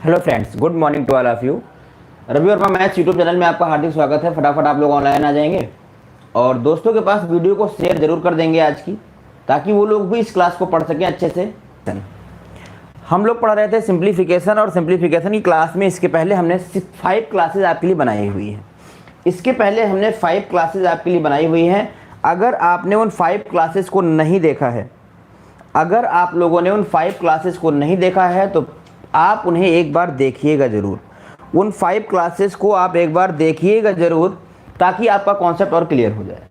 Hello friends, good morning to all of you. Ravi Varma maths YouTube channel में आपका हार्दिक स्वागत है। फटाफट आप लोग ऑनलाइन आ जाएंगे और दोस्तों के पास वीडियो को शेयर जरूर कर देंगे आज की, ताकि वो लोग भी इस क्लास को पढ़ सकें अच्छे से। हम लोग पढ़ रहे थे सिंप्लीफिकेशन, और सिंप्लीफिकेशन की क्लास में इसके पहले हमने 5 क्लासेज आपके लिए बनाई हुई है। इसके पहले हमने 5 क्लासेज आपके लिए बनाई हुई हैं। अगर आपने उन 5 क्लासेस को नहीं देखा है, अगर आप लोगों ने उन 5 क्लासेस को नहीं देखा है तो आप उन्हें एक बार देखिएगा ज़रूर। उन 5 क्लासेस को आप एक बार देखिएगा ज़रूर, ताकि आपका कॉन्सेप्ट और क्लियर हो जाए।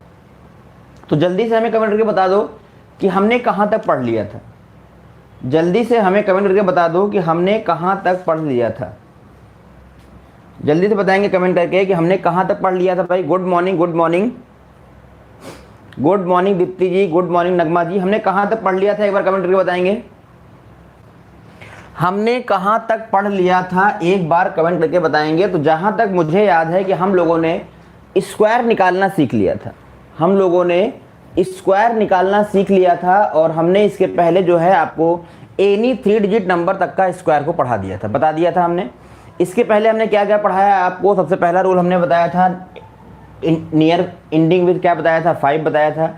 तो जल्दी से हमें कमेंट करके बता दो कि हमने कहाँ तक पढ़ लिया था। जल्दी से हमें कमेंट करके बता दो कि हमने कहाँ तक पढ़ लिया था। जल्दी से बताएंगे कमेंट करके कि हमने कहाँ तक पढ़ लिया था। भाई good morning, good morning, good morning Deepti ji, good morning Nagma ji. हमने कहाँ तक पढ़ लिया था, एक बार कमेंट करके बताएंगे। हमने कहाँ तक पढ़ लिया था, एक बार कमेंट करके बताएंगे। तो जहाँ तक मुझे याद है कि हम लोगों ने स्क्वायर निकालना सीख लिया था। हम लोगों ने स्क्वायर निकालना सीख लिया था, और हमने इसके पहले जो है आपको एनी 3 डिजिट नंबर तक का स्क्वायर को पढ़ा दिया था, बता दिया था हमने। इसके पहले हमने क्या क्या पढ़ाया आपको। सबसे पहला रूल हमने बताया था नियर एंडिंग विद क्या बताया था, 5 बताया था।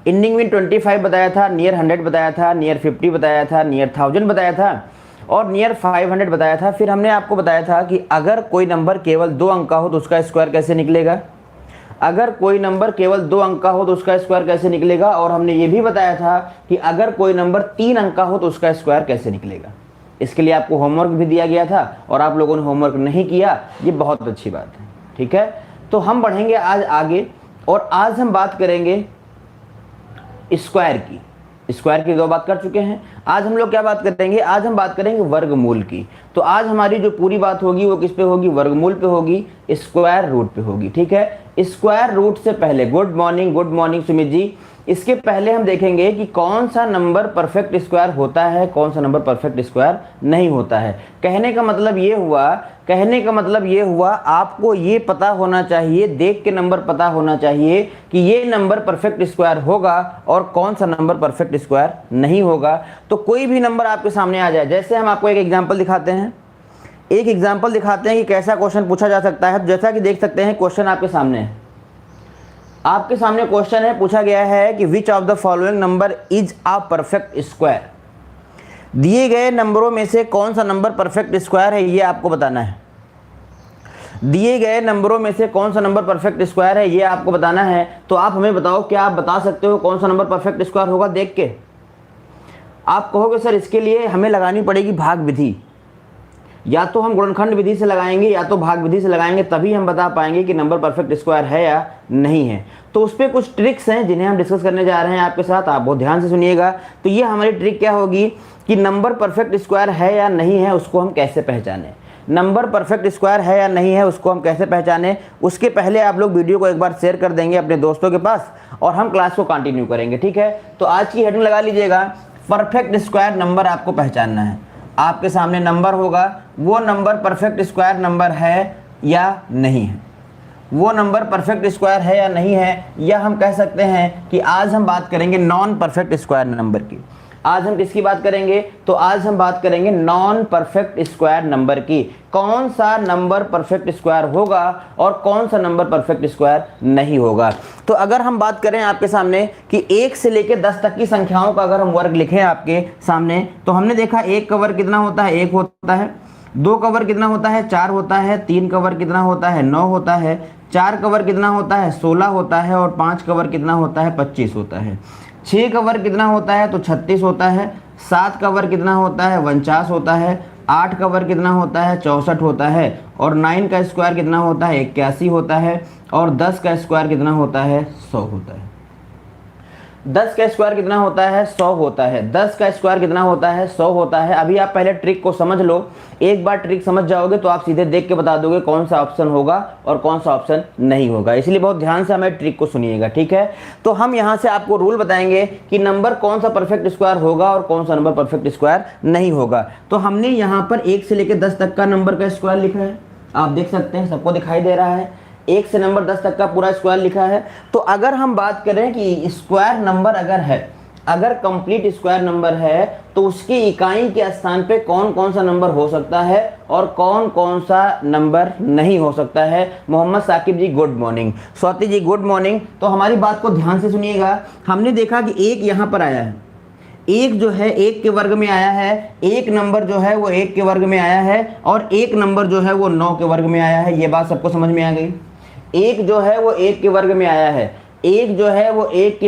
एंडिंग विद 25 बताया था। नियर 100 बताया था। नियर 50 बताया था। नियर 1000 बताया था। और नियर 500 बताया था। फिर हमने आपको बताया था कि अगर कोई नंबर केवल 2 अंक का हो तो उसका स्क्वायर कैसे निकलेगा। अगर कोई नंबर केवल 2 अंक का हो तो उसका स्क्वायर कैसे निकलेगा। और हमने ये भी बताया था कि अगर कोई नंबर 3 अंक का हो तो उसका स्क्वायर कैसे निकलेगा। इसके लिए आपको होमवर्क भी दिया गया था, और आप लोगों ने होमवर्क नहीं किया, ये बहुत अच्छी बात है। ठीक है, तो हम बढ़ेंगे आज आगे, और आज हम बात करेंगे स्क्वायर की। स्क्वायर की 2 बात कर चुके हैं। आज हम लोग क्या बात करेंगे, आज हम बात करेंगे वर्गमूल की। तो आज हमारी जो पूरी बात होगी वो किस पे होगी, वर्गमूल पे होगी, स्क्वायर रूट पे होगी। ठीक है, स्क्वायर रूट से पहले गुड मॉर्निंग सुमित जी। इसके पहले हम देखेंगे कि कौन सा नंबर परफेक्ट स्क्वायर होता है, कौन सा नंबर परफेक्ट स्क्वायर नहीं होता है। कहने का मतलब ये हुआ आपको ये पता होना चाहिए, देख के नंबर पता होना चाहिए कि ये नंबर परफेक्ट स्क्वायर होगा और कौन सा नंबर परफेक्ट स्क्वायर नहीं होगा। तो कोई भी नंबर आपके सामने आ जाए, जैसे हम आपको एक एग्जाम्पल दिखाते हैं कि कैसा क्वेश्चन पूछा जा सकता है। जैसा कि देख सकते हैं क्वेश्चन आपके सामने है। आपके सामने क्वेश्चन है, पूछा गया है कि which of the following number is a perfect square. दिए गए नंबरों में से कौन सा नंबर परफेक्ट स्क्वायर है, ये आपको बताना है। दिए गए नंबरों में से कौन सा नंबर परफेक्ट स्क्वायर है, ये आपको बताना है। तो आप हमें बताओ, क्या आप बता सकते हो कौन सा नंबर परफेक्ट स्क्वायर होगा। देख के आप कहोगे सर इसके लिए हमें लगानी पड़ेगी भाग विधि, या तो हम गुणनखंड विधि से लगाएंगे या तो भाग विधि से लगाएंगे, तभी हम बता पाएंगे कि नंबर परफेक्ट स्क्वायर है या नहीं है। तो उस पर कुछ ट्रिक्स हैं जिन्हें हम डिस्कस करने जा रहे हैं आपके साथ। आप बहुत ध्यान से सुनिएगा। तो ये हमारी ट्रिक क्या होगी कि नंबर परफेक्ट स्क्वायर है या नहीं है उसको हम कैसे पहचानें। नंबर परफेक्ट स्क्वायर है या नहीं है उसको हम कैसे पहचानें, उसके पहले आप लोग वीडियो को एक बार शेयर कर देंगे अपने दोस्तों के पास, और हम क्लास को कंटिन्यू करेंगे। ठीक है, तो आज की हेडिंग लगा लीजिएगा, परफेक्ट स्क्वायर नंबर आपको पहचानना है। आपके सामने नंबर होगा, वो नंबर परफेक्ट स्क्वायर नंबर है या नहीं है, वो नंबर परफेक्ट स्क्वायर है या नहीं है, या हम कह सकते हैं कि आज हम बात करेंगे नॉन परफेक्ट स्क्वायर नंबर की। आज हम किसकी बात करेंगे, तो आज हम बात करेंगे नॉन परफेक्ट स्क्वायर नंबर की। कौन सा नंबर परफेक्ट स्क्वायर होगा और कौन सा नंबर परफेक्ट स्क्वायर नहीं होगा। तो अगर हम बात करें आपके सामने कि 1 से लेकर 10 तक की संख्याओं का अगर हम वर्ग लिखें आपके सामने, तो हमने देखा 1 का वर्ग कितना होता है, 1 होता है। 2 का वर्ग कितना होता है, 4 होता है। 3 का वर्ग कितना होता है, 9 होता है। 4 का वर्ग कितना होता है, 16 होता है। और 5 का वर्ग कितना होता है, 25 होता है। 6 का वर्ग कितना होता है, तो 36 होता है। 7 का वर्ग कितना होता है, 49 होता है। 8 का वर्ग कितना होता है, 64 होता है। और 9 का स्क्वायर कितना होता है, 81 होता है। और 10 का स्क्वायर कितना होता है, 100 होता है। 10 का स्क्वायर कितना होता है, 100 होता है। 10 का स्क्वायर कितना होता है, 100 होता है। अभी आप पहले ट्रिक को समझ लो। एक बार ट्रिक समझ जाओगे तो आप सीधे देख के बता दोगे कौन सा ऑप्शन होगा और कौन सा ऑप्शन नहीं होगा। इसलिए बहुत ध्यान से हमें ट्रिक को सुनिएगा। ठीक है, तो हम यहाँ से आपको रूल बताएंगे कि नंबर कौन सा परफेक्ट स्क्वायर होगा और कौन सा नंबर परफेक्ट स्क्वायर नहीं होगा। तो हमने यहाँ पर 1 से लेकर 10 तक का नंबर का स्क्वायर लिखा है, आप देख सकते हैं, सबको दिखाई दे रहा है। 1 से नंबर 10 तक का पूरा स्क्वायर लिखा है। तो अगर हम बात करें कि स्क्वायर नंबर अगर है, अगर कंप्लीट स्क्वायर नंबर है तो उसकी इकाई के स्थान पे कौन कौन सा नंबर हो सकता है और कौन कौन सा नंबर नहीं हो सकता है। मोहम्मद साकिब जी good morning, Swati ji good morning. तो हमारी बात को ध्यान से सुनिएगा। हमने देखा कि एक यहाँ पर आया है, एक जो है एक के वर्ग में आया है, एक नंबर जो है वो एक के वर्ग में आया है और एक नंबर जो है वो 9 के वर्ग में आया है। ये बात सबको समझ में आ गई। एक जो है वो एक के वर्ग में आया है, एक जो है वो एक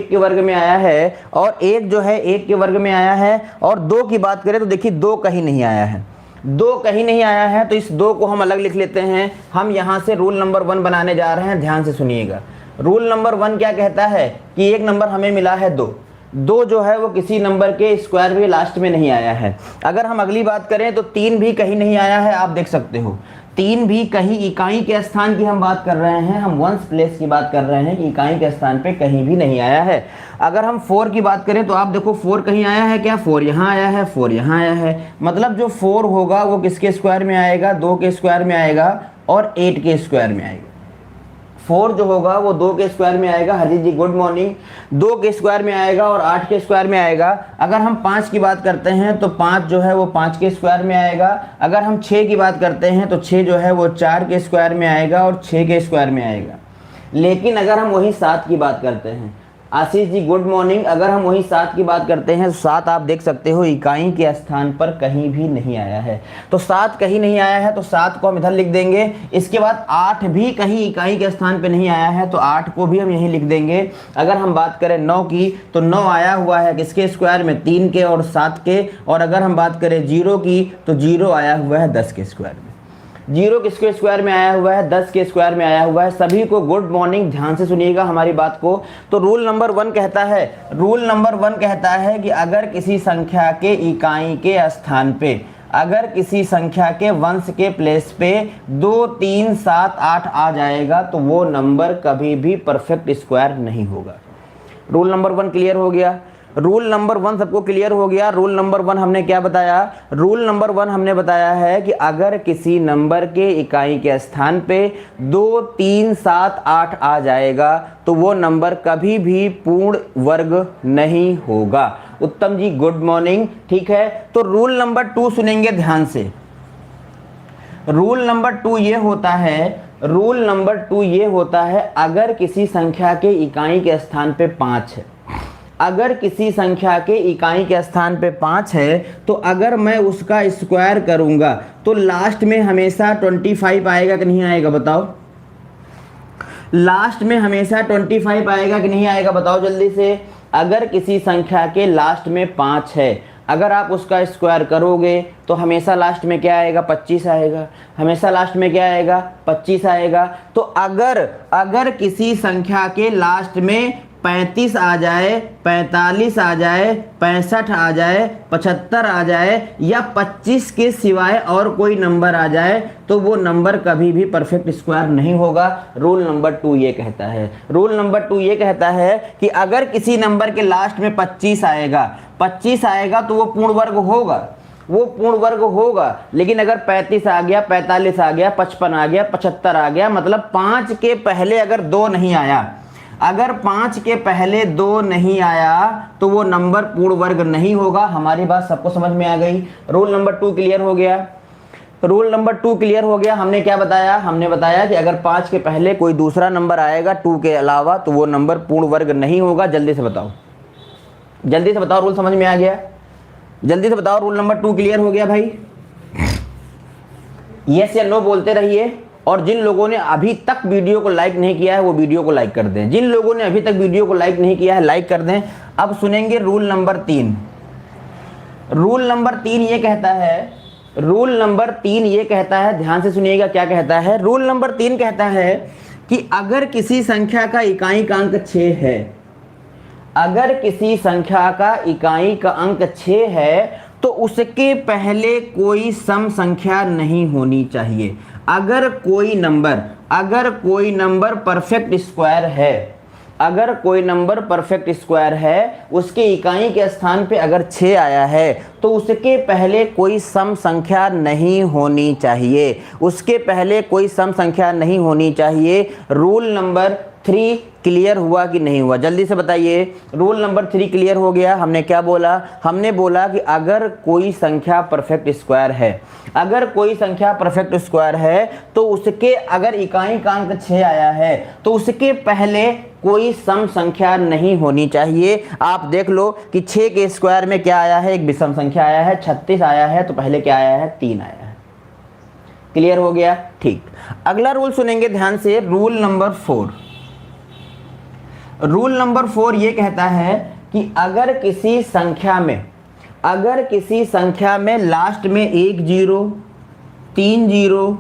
के वर्ग में आया है और एक जो है एक के वर्ग में आया है। और 2 की बात करें तो देखिए 2 कहीं नहीं आया है, 2 कहीं नहीं आया है। तो इस 2 को हम अलग लिख लेते हैं। हम यहाँ से रूल नंबर 1 बनाने जा रहे हैं, ध्यान से सुनिएगा। रूल नंबर 1 क्या कहता है कि एक नंबर हमें मिला है 2, 2 जो है वो किसी नंबर के स्क्वायर में लास्ट में नहीं आया है। अगर हम अगली बात करें तो 3 भी कहीं नहीं आया है, आप देख सकते हो 3 भी कहीं इकाई के स्थान की हम बात कर रहे हैं, हम वंस प्लेस की बात कर रहे हैं कि इकाई के स्थान पे कहीं भी नहीं आया है। अगर हम 4 की बात करें तो आप देखो 4 कहीं आया है क्या, 4 यहाँ आया है, 4 यहाँ आया है। मतलब जो 4 होगा वो किसके स्क्वायर में आएगा, 2 के स्क्वायर में आएगा और 8 के स्क्वायर में आएगा। 4 जो होगा वो 2 के स्क्वायर में आएगा, हरजीत जी गुड मॉर्निंग, 2 के स्क्वायर में आएगा और 8 के स्क्वायर में आएगा। अगर हम 5 की बात करते हैं तो 5 जो है वो 5 के स्क्वायर में आएगा। अगर हम 6 की बात करते हैं तो 6 जो है वो 4 के स्क्वायर में आएगा और 6 के स्क्वायर में आएगा। लेकिन अगर हम वही 7 की बात करते हैं, आशीष जी गुड मॉर्निंग, अगर हम वही 7 की बात करते हैं तो 7 आप देख सकते हो इकाई के स्थान पर कहीं भी नहीं आया है। तो 7 कहीं नहीं आया है तो 7 को हम इधर लिख देंगे। इसके बाद 8 भी कहीं इकाई के स्थान पे नहीं आया है तो 8 को भी हम यहीं लिख देंगे। अगर हम बात करें 9 की तो 9 आया हुआ है किसके स्क्वायर में, 3 के और 7 के। और अगर हम बात करें 0 की तो 0 आया हुआ है 10 के स्क्वायर में। 0 किसके स्क्वायर में आया हुआ है, 10 के स्क्वायर में आया हुआ है। सभी को गुड मॉर्निंग, ध्यान से सुनिएगा हमारी बात को। तो रूल नंबर 1 कहता है, रूल नंबर 1 कहता है कि अगर किसी संख्या के इकाई के स्थान पे, अगर किसी संख्या के वंश के प्लेस पे 2, 3, 7, 8 आ जाएगा तो वो नंबर कभी भी परफेक्ट स्क्वायर नहीं होगा। रूल नंबर 1 क्लियर हो गया। रूल नंबर 1 सबको क्लियर हो गया। रूल नंबर 1 हमने क्या बताया, रूल नंबर 1 हमने बताया है कि अगर किसी नंबर के इकाई के स्थान पे 2, 3, 7, 8 आ जाएगा तो वो नंबर कभी भी पूर्ण वर्ग नहीं होगा। उत्तम जी गुड मॉर्निंग, ठीक है। तो रूल नंबर 2 सुनेंगे ध्यान से। रूल नंबर 2 ये होता है, रूल नंबर 2 ये होता है अगर किसी संख्या के इकाई के स्थान पे 5 है, अगर किसी संख्या के इकाई के स्थान पे 5 है तो अगर मैं उसका स्क्वायर करूंगा तो लास्ट में हमेशा 25 आएगा कि नहीं आएगा बताओ। लास्ट में हमेशा 25 आएगा कि नहीं आएगा बताओ जल्दी से। अगर किसी संख्या के लास्ट में 5 है, अगर आप उसका स्क्वायर करोगे तो हमेशा लास्ट में क्या आएगा, 25 आएगा। हमेशा लास्ट में क्या आएगा, 25 आएगा। तो अगर किसी संख्या के लास्ट में 35 आ जाए, 45 आ जाए, 65 आ जाए, 75 आ जाए या 25 के सिवाय और कोई नंबर आ जाए तो वो नंबर कभी भी परफेक्ट स्क्वायर नहीं होगा। रूल नंबर 2 ये कहता है, रूल नंबर 2 ये कहता है कि अगर किसी नंबर के लास्ट में 25 आएगा, 25 आएगा तो वो पूर्ण वर्ग होगा, वो पूर्ण वर्ग होगा। लेकिन अगर 35 आ गया, 45 आ गया, 55 आ गया, 75 आ गया, मतलब 5 के पहले अगर 2 नहीं आया, अगर 5 के पहले 2 नहीं आया तो वो नंबर पूर्ण वर्ग नहीं होगा। हमारी बात सबको समझ में आ गई। रूल नंबर 2 क्लियर हो गया। रूल नंबर 2 क्लियर हो गया। हमने क्या बताया, हमने बताया कि अगर 5 के पहले कोई दूसरा नंबर आएगा 2 के अलावा तो वो नंबर पूर्ण वर्ग नहीं होगा। जल्दी से बताओ, जल्दी से बताओ, रूल समझ में आ गया, जल्दी से बताओ। रूल नंबर 2 क्लियर हो गया भाई, यस या नो बोलते रहिए। और जिन लोगों ने अभी तक वीडियो को लाइक नहीं किया है वो वीडियो को लाइक कर दें। जिन लोगों ने अभी तक वीडियो को लाइक नहीं किया है लाइक कर दें। अब सुनेंगे रूल नंबर 3। रूल नंबर 3 ये कहता है, रूल नंबर 3 ये कहता है, ध्यान से सुनिएगा क्या कहता है। रूल नंबर 3 कहता है कि अगर किसी संख्या का इकाई का अंक 6 है, अगर किसी संख्या का इकाई का अंक 6 है तो उसके पहले कोई सम संख्या नहीं होनी चाहिए। अगर कोई नंबर परफेक्ट स्क्वायर है, अगर कोई नंबर परफेक्ट स्क्वायर है, उसके इकाई के स्थान पे अगर 6 आया है तो उसके पहले कोई सम संख्या नहीं होनी चाहिए, उसके पहले कोई सम संख्या नहीं होनी चाहिए। रूल नंबर 3 क्लियर हुआ कि नहीं हुआ, जल्दी से बताइए। रूल नंबर 3 क्लियर हो गया। हमने क्या बोला, हमने बोला कि अगर कोई संख्या परफेक्ट स्क्वायर है, अगर कोई संख्या परफेक्ट स्क्वायर है तो उसके अगर इकाई का अंक 6 आया है तो उसके पहले कोई सम संख्या नहीं होनी चाहिए। आप देख लो कि 6 के स्क्वायर में क्या आया है, एक विषम संख्या आया है, 36 आया है, तो पहले क्या आया है, 3 आया है। क्लियर हो गया, ठीक। अगला रूल सुनेंगे ध्यान से, रूल नंबर 4। रूल नंबर 4 ये कहता है कि अगर किसी संख्या में लास्ट में 1 0, 3 0,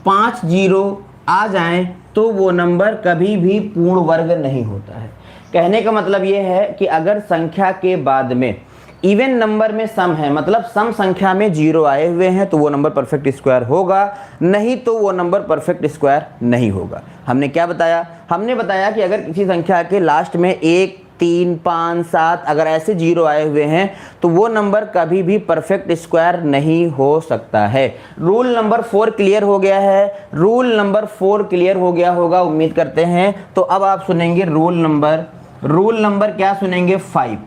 5 0 आ जाएं तो वो नंबर कभी भी पूर्ण वर्ग नहीं होता है। कहने का मतलब ये है कि अगर संख्या के बाद में इवन नंबर में सम है, मतलब सम संख्या में 0 आए हुए हैं तो वो नंबर परफेक्ट स्क्वायर होगा, नहीं तो वो नंबर परफेक्ट स्क्वायर नहीं होगा। हमने क्या बताया, हमने बताया कि अगर किसी संख्या के लास्ट में 1 3 5 7 अगर ऐसे 0 आए हुए हैं तो वो नंबर कभी भी परफेक्ट स्क्वायर नहीं हो सकता है। रूल नंबर 4 क्लियर हो गया है, रूल नंबर 4 क्लियर हो गया होगा उम्मीद करते हैं। तो अब आप सुनेंगे रूल नंबर क्या सुनेंगे, 5।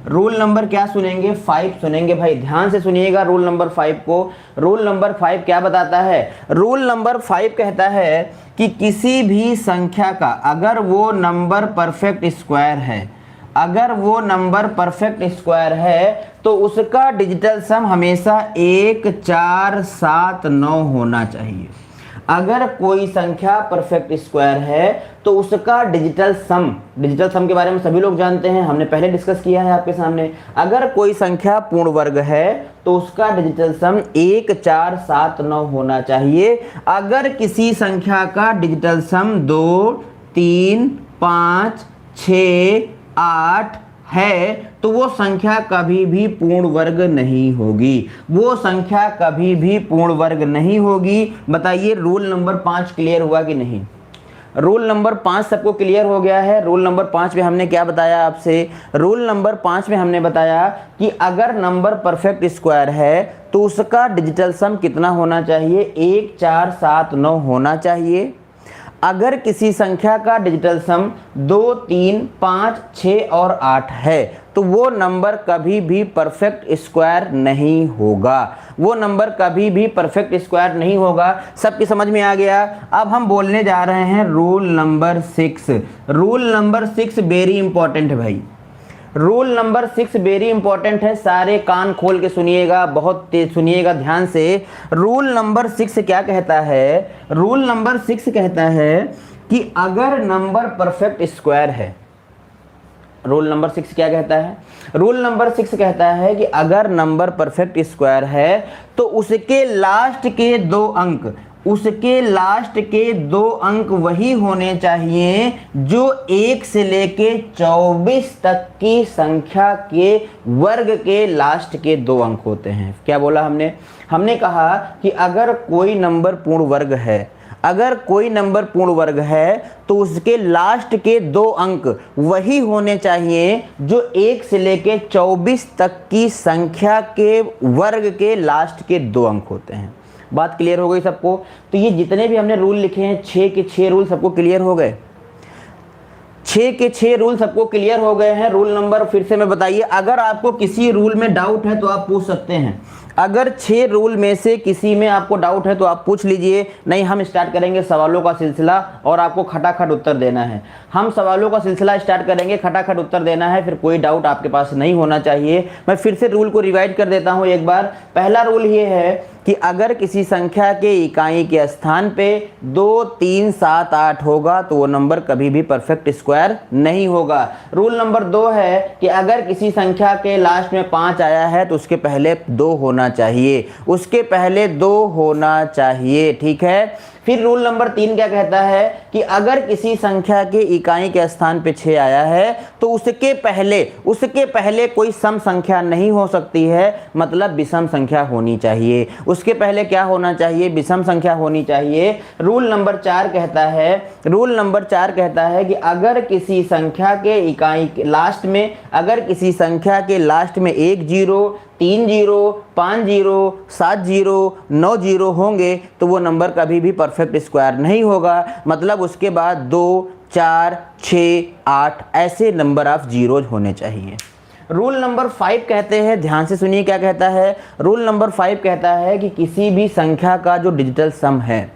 रूल नंबर क्या सुनेंगे, 5 सुनेंगे। भाई ध्यान से सुनिएगा रूल नंबर 5 को। रूल नंबर 5 क्या बताता है, रूल नंबर 5 कहता है कि किसी भी संख्या का अगर वो नंबर परफेक्ट स्क्वायर है, अगर वो नंबर परफेक्ट स्क्वायर है तो उसका डिजिटल सम हमेशा 1 4 7 9 होना चाहिए। अगर कोई संख्या परफेक्ट स्क्वायर है तो उसका डिजिटल सम के बारे में सभी लोग जानते हैं, हमने पहले डिस्कस किया है आपके सामने। अगर कोई संख्या पूर्ण वर्ग है तो उसका डिजिटल सम 1 4 7 9 होना चाहिए। अगर किसी संख्या का डिजिटल सम 2 3 5 6 8 है तो वो संख्या कभी भी पूर्ण वर्ग नहीं होगी, वो संख्या कभी भी पूर्ण वर्ग नहीं होगी। बताइए रूल नंबर 5 क्लियर हुआ कि नहीं। रूल नंबर 5 सबको क्लियर हो गया है। रूल नंबर 5 में हमने क्या बताया आपसे, रूल नंबर 5 में हमने बताया कि अगर नंबर परफेक्ट स्क्वायर है तो उसका डिजिटल सम कितना होना चाहिए, 1 4 7 9 होना चाहिए। अगर किसी संख्या का डिजिटल सम 2 3 5 6 और 8 है तो वो नंबर कभी भी परफेक्ट स्क्वायर नहीं होगा, वो नंबर कभी भी परफेक्ट स्क्वायर नहीं होगा। सबकी समझ में आ गया। अब हम बोलने जा रहे हैं rule number 6। Rule number 6 very important है भाई, रूल नंबर 6 वेरी इंपॉर्टेंट है। सारे कान खोल के सुनिएगा, बहुत तेज सुनिएगा ध्यान से। रूल नंबर 6 क्या कहता है, रूल नंबर 6 कहता है कि अगर नंबर परफेक्ट स्क्वायर है, रूल नंबर 6 क्या कहता है, रूल नंबर 6 कहता है कि अगर नंबर परफेक्ट स्क्वायर है तो उसके लास्ट के 2 अंक, उसके लास्ट के 2 अंक वही होने चाहिए जो 1 से लेके 24 तक की संख्या के वर्ग के लास्ट के 2 अंक होते हैं। क्या बोला हमने, हमने कहा कि अगर कोई नंबर पूर्ण वर्ग है, अगर कोई नंबर पूर्ण वर्ग है तो उसके लास्ट के 2 अंक वही होने चाहिए जो 1 से लेके 24 तक की संख्या के वर्ग के लास्ट के 2 अंक होते हैं। बात क्लियर हो गई सबको। तो ये जितने भी हमने रूल लिखे हैं 6 के 6 रूल सबको क्लियर हो गए, 6 के 6 रूल सबको क्लियर हो गए हैं। रूल नंबर फिर से मैं बताइए, अगर आपको किसी रूल में डाउट है तो आप पूछ सकते हैं। अगर 6 रूल में से किसी में आपको डाउट है तो आप पूछ लीजिए, नहीं हम स्टार्ट करेंगे सवालों का सिलसिला और आपको खटाखट उत्तर देना है। हम सवालों का सिलसिला स्टार्ट करेंगे, खटाखट उत्तर देना है, फिर कोई डाउट आपके पास नहीं होना चाहिए। मैं फिर से रूल को रिवाइड कर देता हूँ एक बार। पहला रूल ये है कि अगर किसी संख्या के इकाई के स्थान पे 2 3 7 8 होगा तो वो नंबर कभी भी परफेक्ट स्क्वायर नहीं होगा। रूल नंबर 2 है कि अगर किसी संख्या के लास्ट में 5 आया है तो उसके पहले 2 होना चाहिए, उसके पहले 2 होना चाहिए, ठीक है। फिर रूल नंबर 3 क्या कहता है कि अगर किसी संख्या के इकाई के स्थान पे 6 आया है तो उसके पहले कोई सम संख्या नहीं हो सकती है, मतलब विषम संख्या होनी चाहिए। उसके पहले क्या होना चाहिए, विषम संख्या होनी चाहिए। रूल नंबर 4 कहता है, रूल नंबर 4 कहता है कि अगर किसी संख्या के इकाई लास्ट में, अगर किसी संख्या के लास्ट में 1 0 3 0 5 0 7 0 9 0 होंगे तो वो नंबर कभी भी परफेक्ट स्क्वायर नहीं होगा, मतलब उसके बाद 2 4, 6, 8 ऐसे नंबर ऑफ जीरोज होने चाहिए। रूल नंबर 5 कहते हैं, ध्यान से सुनिए क्या कहता है। रूल नंबर 5 कहता है कि किसी भी संख्या का जो डिजिटल सम है,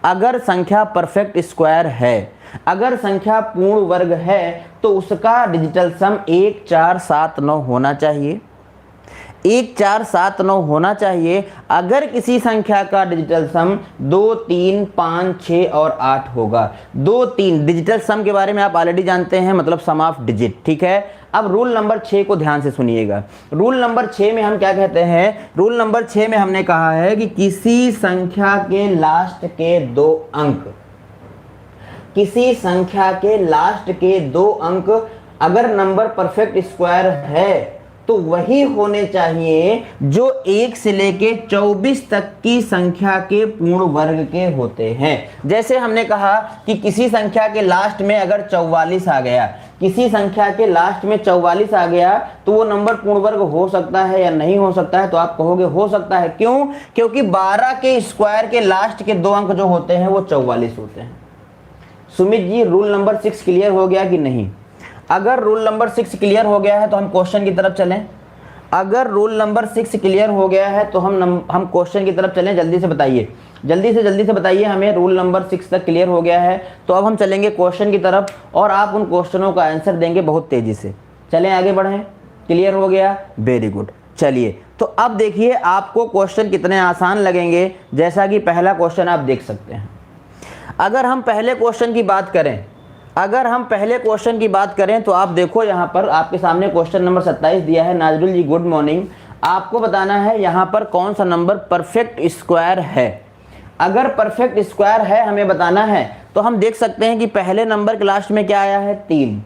अगर संख्या परफेक्ट स्क्वायर है, अगर संख्या पूर्ण वर्ग है, तो उसका डिजिटल सम 1, 4, 7, 9 होना चाहिए। 1, 4, 7, 9 होना चाहिए। अगर किसी संख्या का डिजिटल सम 2, 3, 5, 6 और 8 होगा। 2, 3 डिजिटल सम के बारे में आप ऑलरेडी जानते हैं, मतलब सम ऑफ डिजिट, ठीक है। अब रूल नंबर 6 को ध्यान से सुनिएगा। रूल नंबर 6 में हम क्या कहते हैं, रूल नंबर 6 में हमने कहा है कि किसी संख्या के लास्ट के 2 अंक, किसी संख्या के लास्ट के 2 अंक अगर नंबर परफेक्ट स्क्वायर है तो वही होने चाहिए जो 1 से लेके 24 तक की संख्या के पूर्ण वर्ग के होते हैं। जैसे हमने कहा कि किसी संख्या के लास्ट में अगर 44 आ गया, किसी संख्या के लास्ट में 44 आ गया, तो वो नंबर पूर्ण वर्ग हो सकता है या नहीं हो सकता है, तो आप कहोगे हो सकता है। क्यों? क्योंकि 12 के स्क्वायर के लास्ट के 2 अंक जो होते हैं वो 44 होते हैं। Sumit ji, rule number 6 clear हो गया कि नहीं? अगर रूल नंबर 6 क्लियर हो गया है तो हम क्वेश्चन की तरफ चलें। अगर रूल नंबर 6 क्लियर हो गया है तो हम क्वेश्चन की तरफ चलें। जल्दी से बताइए, जल्दी से बताइए हमें। रूल नंबर 6 तक क्लियर हो गया है तो अब हम चलेंगे क्वेश्चन की तरफ और आप उन क्वेश्चनों का आंसर देंगे बहुत तेजी से। चलें आगे बढ़ें। क्लियर हो गया? Very good. चलिए, तो अब देखिए आपको क्वेश्चन कितने आसान लगेंगे। जैसा कि पहला क्वेश्चन आप देख सकते हैं। अगर हम पहले क्वेश्चन की बात करें, अगर हम पहले क्वेश्चन की बात करें तो आप देखो यहाँ पर आपके सामने क्वेश्चन नंबर 27 दिया है। नाजरुल जी गुड मॉर्निंग। आपको बताना है यहाँ पर कौन सा नंबर परफेक्ट स्क्वायर है। अगर परफेक्ट स्क्वायर है हमें बताना है तो हम देख सकते हैं कि पहले नंबर के लास्ट में क्या आया है? 3।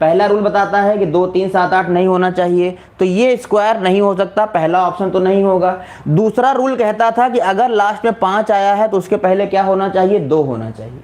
पहला रूल बताता है कि 2, 3, 7, 8 नहीं होना चाहिए, तो ये स्क्वायर नहीं हो सकता, पहला ऑप्शन तो नहीं होगा। दूसरा रूल कहता था कि अगर लास्ट में 5 आया है तो उसके पहले क्या होना चाहिए? 2 होना चाहिए।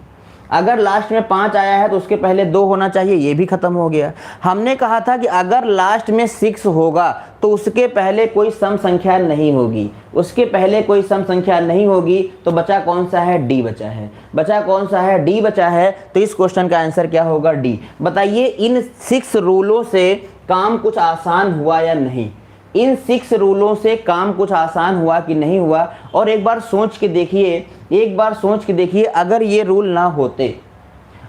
अगर लास्ट में 5 आया है तो उसके पहले 2 होना चाहिए, ये भी खत्म हो गया। हमने कहा था कि अगर लास्ट में 6 होगा तो उसके पहले कोई सम संख्या नहीं होगी, उसके पहले कोई सम संख्या नहीं होगी, तो बचा कौन सा है? डी बचा है। बचा कौन सा है? डी बचा है। तो इस क्वेश्चन का आंसर क्या होगा? डी। बताइए इन 6 रूलों से काम कुछ आसान हुआ या नहीं? इन 6 रूलों से काम कुछ आसान हुआ कि नहीं हुआ? और एक बार सोच के देखिए, एक बार सोच के देखिए, अगर ये रूल ना होते,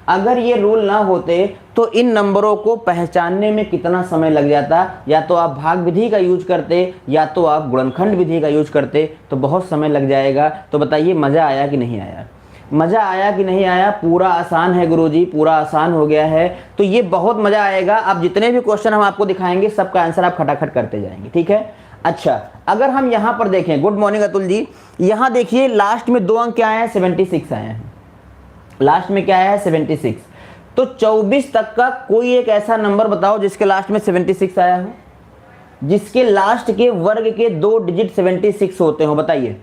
अगर ये रूल ना होते तो इन नंबरों को पहचानने में कितना समय लग जाता। या तो आप भाग विधि का यूज करते या तो आप गुणनखंड विधि का यूज करते, तो बहुत समय लग जाएगा। तो बताइए मज़ा आया कि नहीं आया? मज़ा आया कि नहीं आया? पूरा आसान है गुरुजी, पूरा आसान हो गया है। तो ये बहुत मज़ा आएगा। अब जितने भी क्वेश्चन हम आपको दिखाएंगे सबका आंसर आप खटाखट करते जाएंगे, ठीक है। अच्छा, अगर हम यहाँ पर देखें, गुड मॉर्निंग अतुल जी, यहाँ देखिए लास्ट में 2 अंक क्या आए हैं? 76 आए हैं। लास्ट में क्या आया है? 76। तो 24 तक का कोई एक ऐसा नंबर बताओ जिसके लास्ट में 76 आया हो, जिसके लास्ट के वर्ग के 2 डिजिट 76 होते हो। बताइए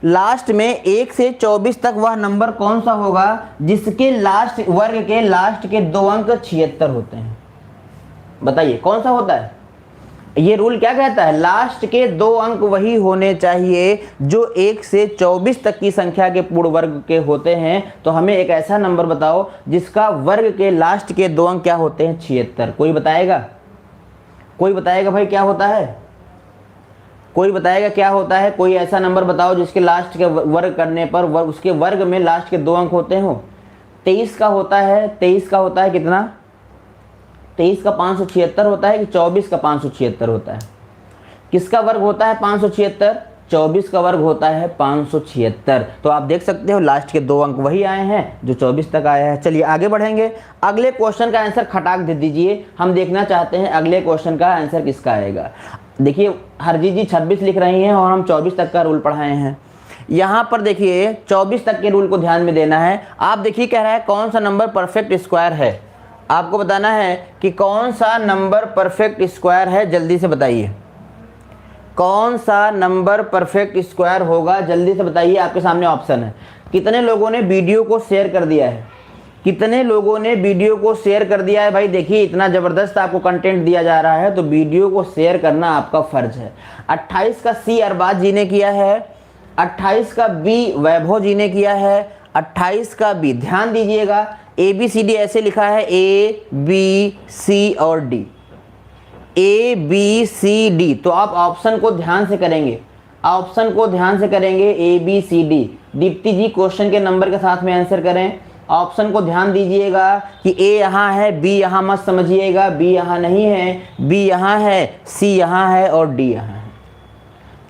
लास्ट में 1 से 24 तक वह नंबर कौन सा होगा जिसके लास्ट वर्ग के लास्ट के 2 अंक 76 होते हैं? बताइए कौन सा होता है? ये रूल क्या कहता है? लास्ट के 2 अंक वही होने चाहिए जो 1 से 24 तक की संख्या के पूर्ण वर्ग के होते हैं। तो हमें एक ऐसा नंबर बताओ जिसका वर्ग के लास्ट के 2 अंक क्या होते हैं? 76। कोई बताएगा? कोई बताएगा भाई क्या होता है? कोई बताएगा क्या होता है? कोई ऐसा नंबर बताओ जिसके लास्ट के वर्ग करने पर उसके वर्ग में लास्ट के 2 अंक होते हो। 23 का होता है। 23 का होता है कितना? 23 का 576 होता है कि 24 का 576 होता है? किसका वर्ग होता है 576? 24 का वर्ग होता है 576। तो आप देख सकते हो लास्ट के 2 अंक वही आए हैं जो 24 तक आया है। चलिए आगे बढ़ेंगे। अगले क्वेश्चन का आंसर खटाक दे दीजिए। हम देखना चाहते हैं अगले क्वेश्चन का आंसर किसका आएगा। देखिए हरजीत जी 26 लिख रही हैं और हम 24 तक का रूल पढ़ाए हैं। यहाँ पर देखिए 24 तक के रूल को ध्यान में देना है। आप देखिए कह रहा है कौन सा नंबर परफेक्ट स्क्वायर है। आपको बताना है कि कौन सा नंबर परफेक्ट स्क्वायर है। जल्दी से बताइए कौन सा नंबर परफेक्ट स्क्वायर होगा। जल्दी से बताइए, आपके सामने ऑप्शन है। कितने लोगों ने वीडियो को शेयर कर दिया है? कितने लोगों ने वीडियो को शेयर कर दिया है? भाई देखिए इतना ज़बरदस्त आपको कंटेंट दिया जा रहा है तो वीडियो को शेयर करना आपका फ़र्ज है। 28 का सी अरबाज जी ने किया है, 28 का बी वैभव जी ने किया है, 28 का बी। ध्यान दीजिएगा ABCD ऐसे लिखा है ABC और D, ABCD। तो आप ऑप्शन को ध्यान से करेंगे, ऑप्शन को ध्यान से करेंगे ABCD। दीप्ति जी क्वेश्चन के नंबर के साथ में आंसर करें, ऑप्शन को ध्यान दीजिएगा कि A यहाँ है, B यहाँ मत समझिएगा, B यहाँ नहीं है, B यहाँ है, C यहाँ है और D यहाँ है।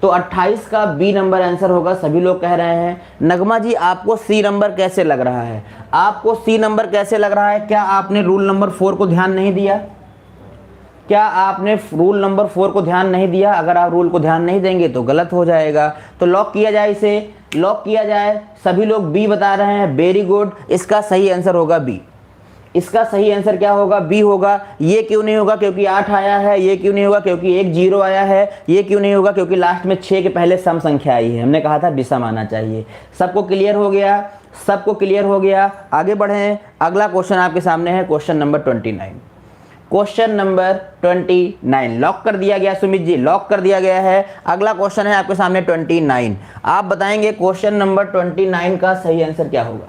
तो 28 का B नंबर आंसर होगा, सभी लोग कह रहे हैं। नगमा जी आपको C नंबर कैसे लग रहा है? आपको C नंबर कैसे लग रहा है? क्या आपने रूल नंबर 4 को ध्यान नहीं दिया? क्या आपने रूल नंबर 4 को ध्यान नहीं दिया? अगर आप रूल को ध्यान नहीं देंगे तो गलत हो जाएगा। तो लॉक किया जाए, इसे लॉक किया जाए। सभी लोग बी बता रहे हैं, वेरी गुड। इसका सही आंसर होगा बी। इसका सही आंसर क्या होगा? बी होगा। ये क्यों नहीं होगा? क्योंकि 8 आया है। ये क्यों नहीं होगा? क्योंकि 1 0 आया है। ये क्यों नहीं होगा? क्योंकि लास्ट में 6 के पहले सम संख्या आई है। हमने कहा था विषम आना चाहिए। सबको क्लियर हो गया? सबको क्लियर हो गया? आगे बढ़ें। अगला क्वेश्चन आपके सामने है, question number 29। Question number 29 lock कर दिया गया सुमित जी, लॉक कर दिया गया है। अगला क्वेश्चन है आपके सामने 29। आप बताएंगे क्वेश्चन नंबर 29 का सही आंसर क्या होगा?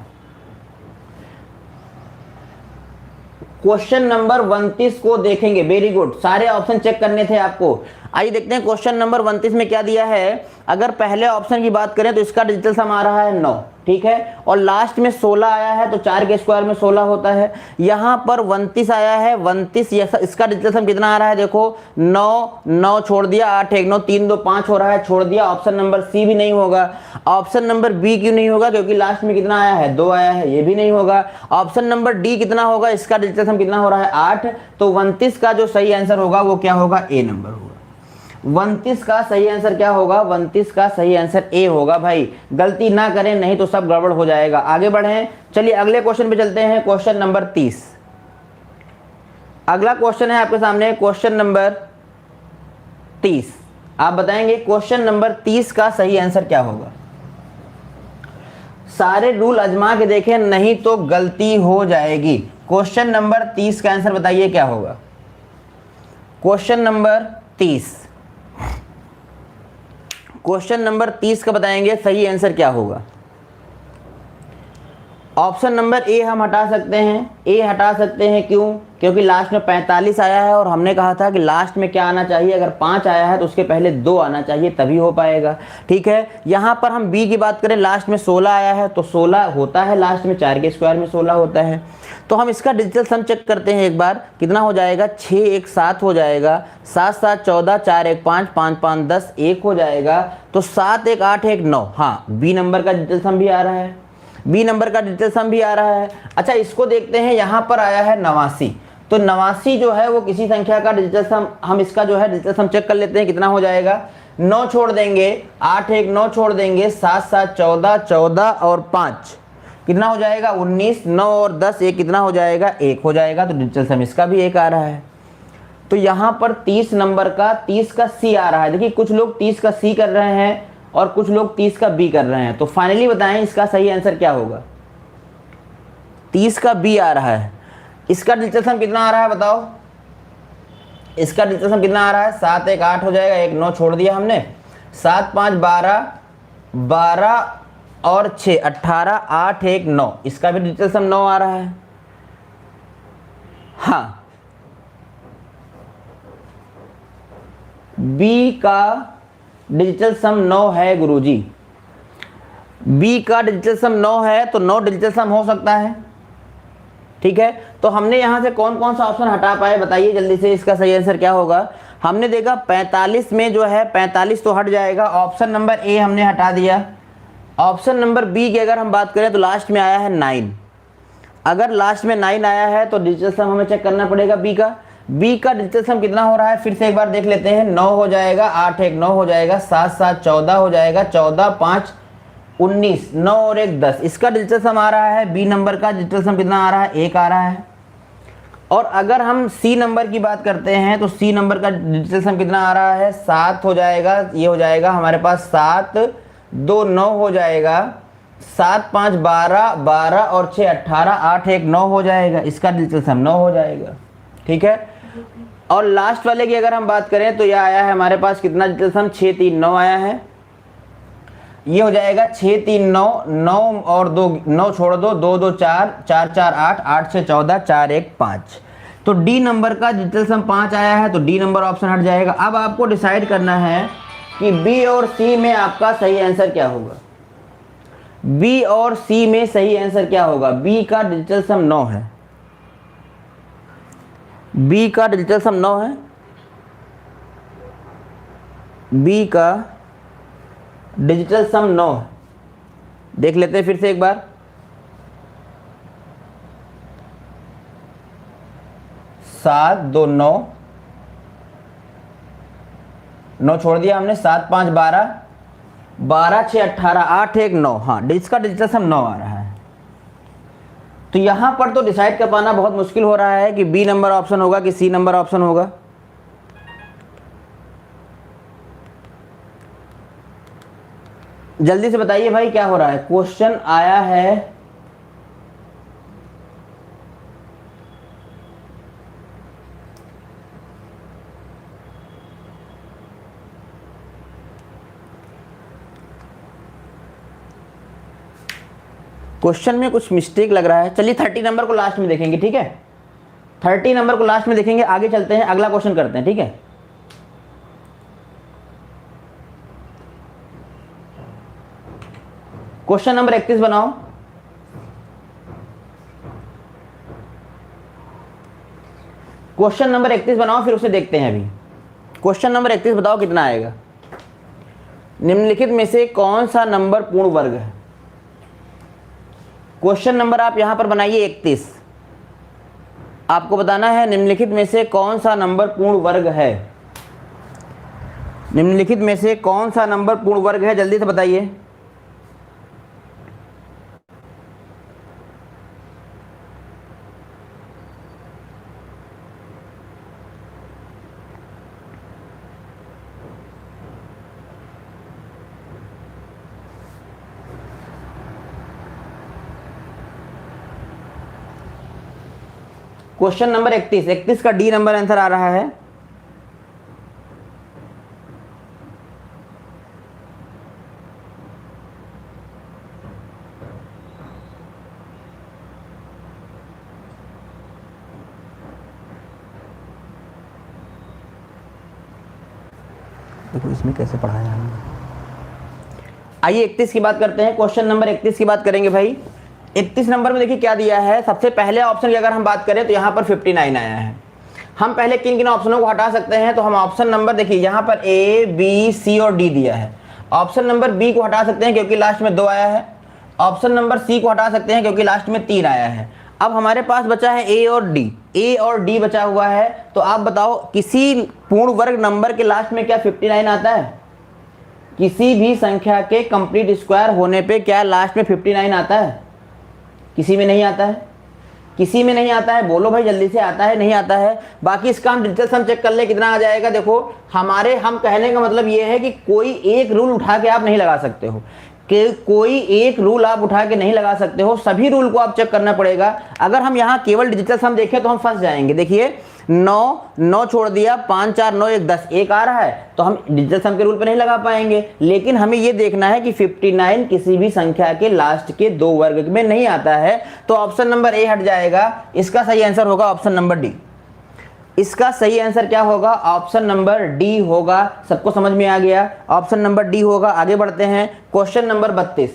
क्वेश्चन नंबर 29 को देखेंगे, वेरी गुड। सारे ऑप्शन चेक करने थे आपको। आइए देखते हैं क्वेश्चन नंबर 29 में क्या दिया है। अगर पहले ऑप्शन की बात करें तो इसका डिजिटल सम आ रहा है 9, ठीक है, और लास्ट में 16 आया है, तो 4 के स्क्वायर में 16 होता है। यहाँ पर 29 आया है, 29 इसका डिजिटल सम कितना आ रहा है? देखो 9 9 छोड़ दिया, 8 1 9 3 2 5 हो रहा है, छोड़ दिया। ऑप्शन नंबर सी भी नहीं होगा। ऑप्शन नंबर बी क्यों नहीं होगा? क्योंकि लास्ट में कितना आया है? 2 आया है, ये भी नहीं होगा। ऑप्शन नंबर डी कितना होगा? इसका डिजिटल सम कितना हो रहा है? 8। तो 29 का जो सही आंसर होगा वो क्या होगा? ए नंबर होगा। 29 का सही आंसर क्या होगा? 29 का सही आंसर ए होगा। भाई गलती ना करें, नहीं तो सब गड़बड़ हो जाएगा। आगे बढ़ें, चलिए अगले क्वेश्चन पे चलते हैं। Question number 30। अगला क्वेश्चन है आपके सामने, क्वेश्चन नंबर 30। आप बताएंगे क्वेश्चन नंबर 30 का सही आंसर क्या होगा? सारे रूल आजमा के देखें, नहीं तो गलती हो जाएगी। क्वेश्चन नंबर 30 का आंसर बताइए क्या होगा? क्वेश्चन नंबर 30, क्वेश्चन नंबर 30 का बताएंगे सही आंसर क्या होगा? ऑप्शन नंबर ए हम हटा सकते हैं, ए हटा सकते हैं। क्यों? क्योंकि लास्ट में 45 आया है और हमने कहा था कि लास्ट में क्या आना चाहिए? अगर 5 आया है तो उसके पहले 2 आना चाहिए, तभी हो पाएगा। ठीक है, यहाँ पर हम बी की बात करें, लास्ट में 16 आया है, तो 16 होता है लास्ट में, 4 के स्क्वायर में 16 होता है। तो हम इसका डिजिटल सम चेक करते हैं एक बार, कितना हो जाएगा? 6 1 7 हो जाएगा, 7 7 14, 4 1 5, 5 5 10, 1 हो जाएगा। तो 7 1 8 1 9। हाँ, बी नंबर का डिजिटल सम भी आ रहा है, बी नंबर का डिजिटल सम भी आ रहा है। अच्छा, इसको देखते हैं, यहाँ पर आया है 89। तो 89 जो है वो किसी संख्या का डिजिटल सम, हम इसका जो है डिजिटल सम चेक कर लेते हैं, कितना हो जाएगा? 9 छोड़ देंगे, 8 1 9 छोड़ देंगे, 7 7 14, 14 और 5 कितना हो जाएगा? 19, 9 और 10, 1 कितना हो जाएगा? 1 हो जाएगा। तो डिजिटल सम इसका भी 1 आ रहा है। तो यहाँ पर 30 नंबर का 30 का सी आ रहा है। देखिए कुछ लोग 30 का सी कर रहे हैं और कुछ लोग 30 का बी कर रहे हैं। तो फाइनली बताएं इसका सही आंसर क्या होगा? 30 का बी आ रहा है। इसका डिजिटल सम कितना आ रहा है बताओ? इसका डिजिटल सम कितना आ रहा है? 7 1 8 हो जाएगा, 1 9 छोड़ दिया हमने, 7 5 12, 12 और 6 18, 8 1 9, इसका भी डिजिटल सम 9 आ रहा है। हाँ, बी का डिजिटल सम 9 है गुरुजी, बी का डिजिटल सम 9 है, तो 9 डिजिटल सम हो सकता है। ठीक है, तो हमने यहां से कौन कौन सा ऑप्शन हटा पाए बताइए जल्दी से, इसका सही आंसर क्या होगा? हमने देखा 45 में जो है 45 तो हट जाएगा, ऑप्शन नंबर ए हमने हटा दिया। ऑप्शन नंबर बी की अगर हम बात करें तो लास्ट में आया है 9। अगर लास्ट में 9 आया है तो डिजिटल सम हमें चेक करना पड़ेगा बी का। बी का डिजिटल सम कितना हो रहा है? फिर से एक बार देख लेते हैं। 9 हो जाएगा, 8 1 9 हो जाएगा, 7 7 14 हो जाएगा, 14 5 19, 9 और 1 10, इसका डिजिटल सम आ रहा है। बी नंबर का डिजिटल सम कितना आ रहा है? 1 आ रहा है। और अगर हम सी नंबर की बात करते हैं तो सी नंबर का डिजिटल सम कितना आ रहा है? 7 हो जाएगा, ये हो जाएगा हमारे पास 7 2 9 हो जाएगा, 7 5 12, 12 और 6 18, 8 1 9 हो जाएगा, इसका डिजिटल सम 9 हो जाएगा। ठीक है, और लास्ट वाले की अगर हम बात करें तो यह आया है हमारे पास कितना डिजिटल सम? 6 3 9 आया है। ये हो जाएगा 6 3 9, 9 और 2 9 छोड़ दो, 2 2 4, 4 4 8, 8 6 14, 4 1 5। तो डी नंबर का डिजिटल सम 5 आया है, तो डी नंबर ऑप्शन हट जाएगा। अब आपको डिसाइड करना है कि बी और सी में आपका सही आंसर क्या होगा। बी और सी में सही आंसर क्या होगा। बी का डिजिटल सम 9 है, बी का डिजिटल सम 9 है, बी का डिजिटल सम 9 है। देख लेते हैं फिर से एक बार। 7 2 9, 9 छोड़ दिया हमने, 7 5 12, 12 6 18, 8 1 9। हाँ, इसका डिजिटल सम 9 आ रहा है। तो यहां पर तो डिसाइड कर पाना बहुत मुश्किल हो रहा है कि बी नंबर ऑप्शन होगा कि सी नंबर ऑप्शन होगा। जल्दी से बताइए भाई क्या हो रहा है। क्वेश्चन आया है, क्वेश्चन में कुछ मिस्टेक लग रहा है। चलिए 30 नंबर को लास्ट में देखेंगे, ठीक है। 30 नंबर को लास्ट में देखेंगे, आगे चलते हैं, अगला क्वेश्चन करते हैं, ठीक है। क्वेश्चन नंबर 31 बनाओ। क्वेश्चन नंबर 31 बनाओ, फिर उसे देखते हैं। अभी क्वेश्चन नंबर 31 बताओ कितना आएगा। निम्नलिखित में से कौन सा नंबर पूर्ण वर्ग है। क्वेश्चन नंबर आप यहां पर बनाइए 31। आपको बताना है निम्नलिखित में से कौन सा नंबर पूर्ण वर्ग है। निम्नलिखित में से कौन सा नंबर पूर्ण वर्ग है, जल्दी से बताइए। क्वेश्चन नंबर 31 का डी नंबर आंसर आ रहा है। देखो इसमें कैसे पढ़ाया हमने। आइए 31 की बात करते हैं। क्वेश्चन नंबर 31 की बात करेंगे भाई। 31 नंबर में देखिए क्या दिया है। सबसे पहले ऑप्शन की अगर हम बात करें तो यहाँ पर 59 आया है। हम पहले किन किन ऑप्शनों को हटा सकते हैं, तो हम ऑप्शन नंबर देखिए यहाँ पर ए बी सी और डी दिया है। ऑप्शन नंबर बी को हटा सकते हैं क्योंकि लास्ट में 2 आया है। ऑप्शन नंबर सी को हटा सकते हैं क्योंकि लास्ट में 3 आया है। अब हमारे पास बचा है ए और डी। ए और डी बचा हुआ है। तो आप बताओ किसी पूर्ण वर्ग नंबर के लास्ट में क्या 59 आता है। किसी भी संख्या के कंप्लीट स्क्वायर होने पे क्या लास्ट में 59 आता है। किसी में नहीं आता है। किसी में नहीं आता है, बोलो भाई जल्दी से, आता है नहीं आता है। बाकी इसका हम डिजिटल सम चेक कर ले कितना आ जाएगा। देखो हम कहने का मतलब ये है कि कोई एक रूल उठा के आप नहीं लगा सकते हो, कि कोई एक रूल आप उठा के नहीं लगा सकते हो, सभी रूल को आप चेक करना पड़ेगा। अगर हम यहाँ केवल डिजिटल सम देखें तो हम फंस जाएंगे। देखिए 9 छोड़ दिया, 5 4 9 1 10, 1 आ रहा है, तो हम डिजिटल सम के रूल पे नहीं लगा पाएंगे। लेकिन हमें ये देखना है कि 59 किसी भी संख्या के लास्ट के 2 वर्ग में नहीं आता है, तो ऑप्शन नंबर ए हट जाएगा। इसका सही आंसर होगा ऑप्शन नंबर डी। इसका सही आंसर क्या होगा, ऑप्शन नंबर डी होगा। सबको समझ में आ गया, ऑप्शन नंबर डी होगा। आगे बढ़ते हैं क्वेश्चन नंबर 32।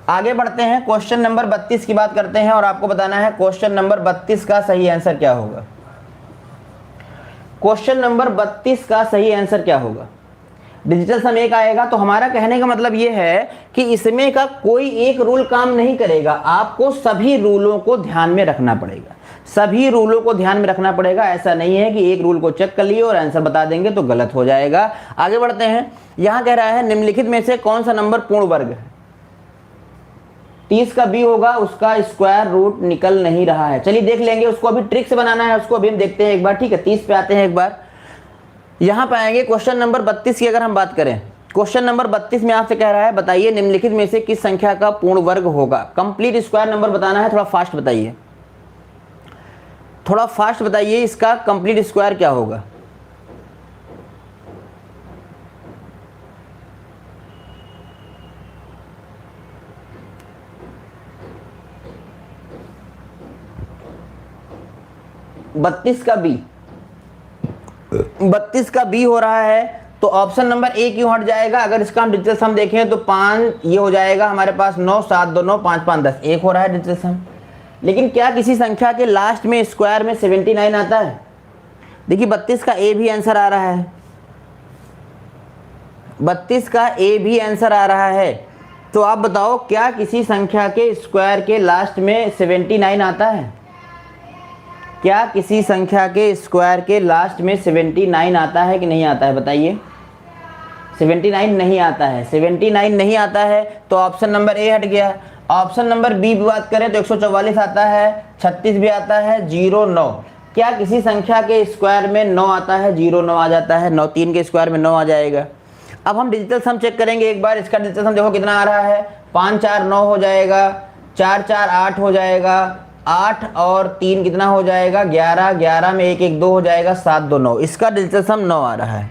आगे बढ़ते हैं क्वेश्चन नंबर 32 की बात करते हैं और आपको बताना है क्वेश्चन नंबर 32 का सही आंसर क्या होगा। क्वेश्चन नंबर 32 का सही आंसर क्या होगा। डिजिटल सम 1 आएगा। तो हमारा कहने का मतलब यह है कि इसमें का कोई एक रूल काम नहीं करेगा, आपको सभी रूलों को ध्यान में रखना पड़ेगा। सभी रूलों को ध्यान में रखना पड़ेगा। ऐसा नहीं है कि एक रूल को चेक कर लिए और आंसर बता देंगे तो गलत हो जाएगा। आगे बढ़ते हैं। यहां कह रहा है निम्नलिखित में से कौन सा नंबर पूर्ण वर्ग है। 30 का बी होगा, उसका स्क्वायर रूट निकल नहीं रहा है। चलिए देख लेंगे, उसको अभी ट्रिक से बनाना है, उसको अभी हम देखते हैं एक बार, ठीक है। 30 पे आते हैं एक बार। यहां पाएंगे क्वेश्चन नंबर 32 की अगर हम बात करें, क्वेश्चन नंबर 32 में आपसे कह रहा है बताइए निम्नलिखित में से किस संख्या का पूर्ण वर्ग होगा। कंप्लीट स्क्वायर नंबर बताना है, थोड़ा फास्ट बताइए, थोड़ा फास्ट बताइए। इसका कंप्लीट स्क्वायर क्या होगा। 32 का बी, 32 का बी हो रहा है, तो ऑप्शन नंबर ए क्यों हट जाएगा? अगर इसका हम डिजिटल सम देखें तो 5 ये हो जाएगा हमारे पास 9 7 2 9 5 5 10 1 हो रहा है डिजिटल सम। लेकिन क्या किसी संख्या के लास्ट में स्क्वायर में 79 आता है? देखिए 32 का ए भी आंसर आ रहा है, 32 का ए भी आंसर आ रहा है। तो आप बताओ क्या किसी संख्या के स्क्वायर के लास्ट में 79 आता है? क्या किसी संख्या के स्क्वायर के लास्ट में 79 आता है कि नहीं आता है? बताइए। 79 नहीं आता है, 79 नहीं आता है, तो ऑप्शन नंबर ए हट गया। ऑप्शन नंबर बी की बात करें तो 144 आता है, 36 भी आता है, 0 9। क्या किसी संख्या के स्क्वायर में 9 आता है? 0 9 आ जाता है, 9 3 के स्क्वायर में 9 आ जाएगा। अब हम डिजिटल सम चेक करेंगे एक बार। इसका डिजिटल सम देखो कितना आ रहा है, 5 4 9 हो जाएगा, 4 4 8 हो जाएगा, 8 और 3 कितना हो जाएगा? 11, 11 में 1 1 2 हो जाएगा, 7 2 9। इसका डिजिटल सम 9 आ रहा है,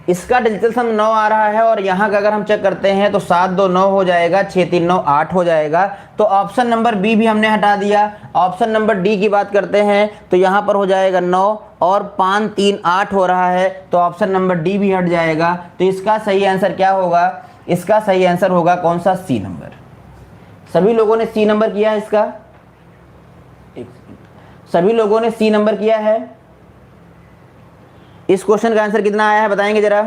इसका डिजिटल सम 9 आ रहा है। और यहाँ का अगर हम चेक करते हैं तो 7 2 9 हो जाएगा, 6 3 9 8 हो जाएगा। तो ऑप्शन नंबर बी भी हमने हटा दिया। ऑप्शन नंबर डी की बात करते हैं तो यहाँ पर हो जाएगा 9 और 5 3 8 हो रहा है, तो ऑप्शन नंबर डी भी हट जाएगा। तो इसका सही आंसर क्या होगा? इसका सही आंसर होगा कौन सा? C number. सभी लोगों ने सी नंबर किया है इसका? सभी लोगों ने सी नंबर किया है। इस क्वेश्चन का आंसर कितना आया है बताएंगे जरा?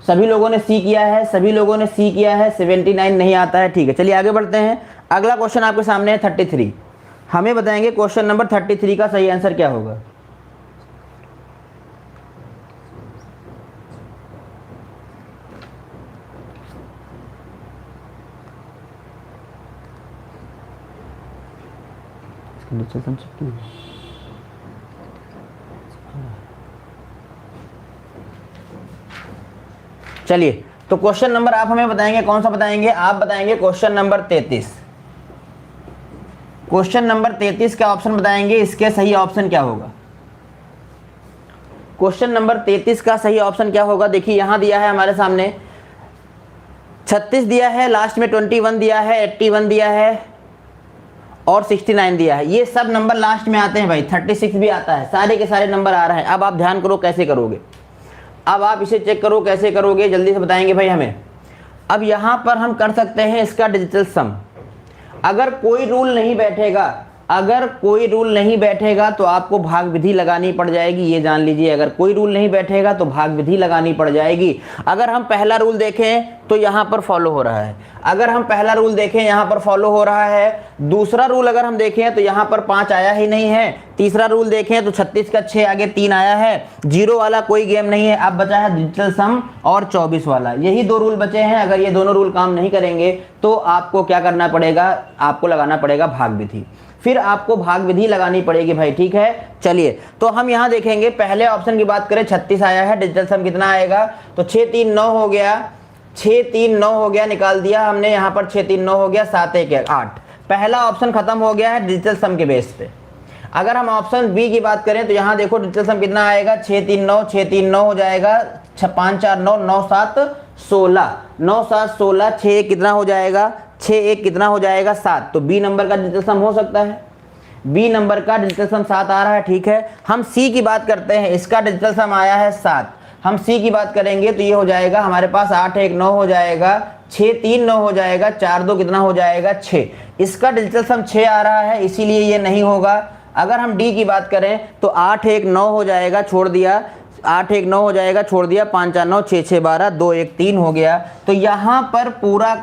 सभी लोगों ने सी किया है, सभी लोगों ने सी किया है। 79 नहीं आता है, ठीक है। चलिए आगे बढ़ते हैं। अगला क्वेश्चन आपके सामने है 33। हमें बताएंगे क्वेश्चन नंबर 33 का सही आंसर क्या होगा? चलिए, तो क्वेश्चन नंबर आप हमें बताएंगे कौन सा बताएंगे? आप बताएंगे क्वेश्चन नंबर 33। क्वेश्चन नंबर 33 का ऑप्शन बताएंगे, इसके सही ऑप्शन क्या होगा? क्वेश्चन नंबर 33 का सही ऑप्शन क्या होगा? देखिए यहां दिया है हमारे सामने 36 दिया है, लास्ट में 21 दिया है, 81 दिया है और 69 दिया है। ये सब नंबर लास्ट में आते हैं भाई, 36 भी आता है, सारे के सारे नंबर आ रहे हैं। अब आप ध्यान करो कैसे करोगे, अब आप इसे चेक करो कैसे करोगे, जल्दी से बताएंगे भाई हमें। अब यहां पर हम कर सकते हैं इसका डिजिटल सम। अगर कोई रूल नहीं बैठेगा, अगर कोई रूल नहीं बैठेगा तो आपको भाग विधि लगानी पड़ जाएगी, ये जान लीजिए। अगर कोई रूल नहीं बैठेगा तो भाग विधि लगानी पड़ जाएगी। अगर हम पहला रूल देखें तो यहाँ पर फॉलो हो रहा है, अगर हम पहला रूल देखें यहाँ पर फॉलो हो रहा है। दूसरा रूल अगर हम देखें तो यहाँ पर 5 आया ही नहीं है। तीसरा रूल देखें तो 36 का 6 आगे 3 आया है, 0 वाला कोई गेम नहीं है। अब बचा है डिजिटल सम और 24 वाला, यही 2 रूल बचे हैं। अगर ये दोनों रूल काम नहीं करेंगे तो आपको क्या करना पड़ेगा? आपको लगाना पड़ेगा भाग विधि, फिर आपको भाग विधि लगानी पड़ेगी भाई, ठीक है। चलिए तो हम यहां देखेंगे, पहले ऑप्शन की बात करें 36 आया है, डिजिटल सम कितना आएगा? तो 6 3 9 हो गया, 6 3 9 हो गया, निकाल दिया हमने यहाँ पर, 6 3 9 हो गया, 7 1 8। पहला ऑप्शन खत्म हो गया है डिजिटल सम के बेस पे। अगर हम ऑप्शन बी की बात करें तो यहाँ देखो डिजिटल सम कितना आएगा? 6 3 9, 6 3 9 हो जाएगा, 5 4 9, 9 7 16, 9 7 16, 6 कितना हो जाएगा? 6 1 कितना हो जाएगा? 7। तो बी नंबर का डिजिटल सम हो सकता है, बी नंबर का डिजिटल सम 7 आ रहा है, ठीक है। हम सी की बात करते हैं, इसका डिजिटल सम आया है 7। हम सी की बात करेंगे तो ये हो जाएगा हमारे पास 8 1 9 हो जाएगा, 6 3 9 हो जाएगा, 4 2 कितना हो जाएगा? 6। इसका डिजिटल सम 6 आ रहा है, इसीलिए ये नहीं होगा। अगर हम डी की बात करें तो 8 1 9 हो जाएगा, छोड़ दिया, 8 1 9 हो जाएगा, छोड़ दिया, 5 4 9, 6 6 12, 2 1 3 हो गया। तो यहाँ पर पूरा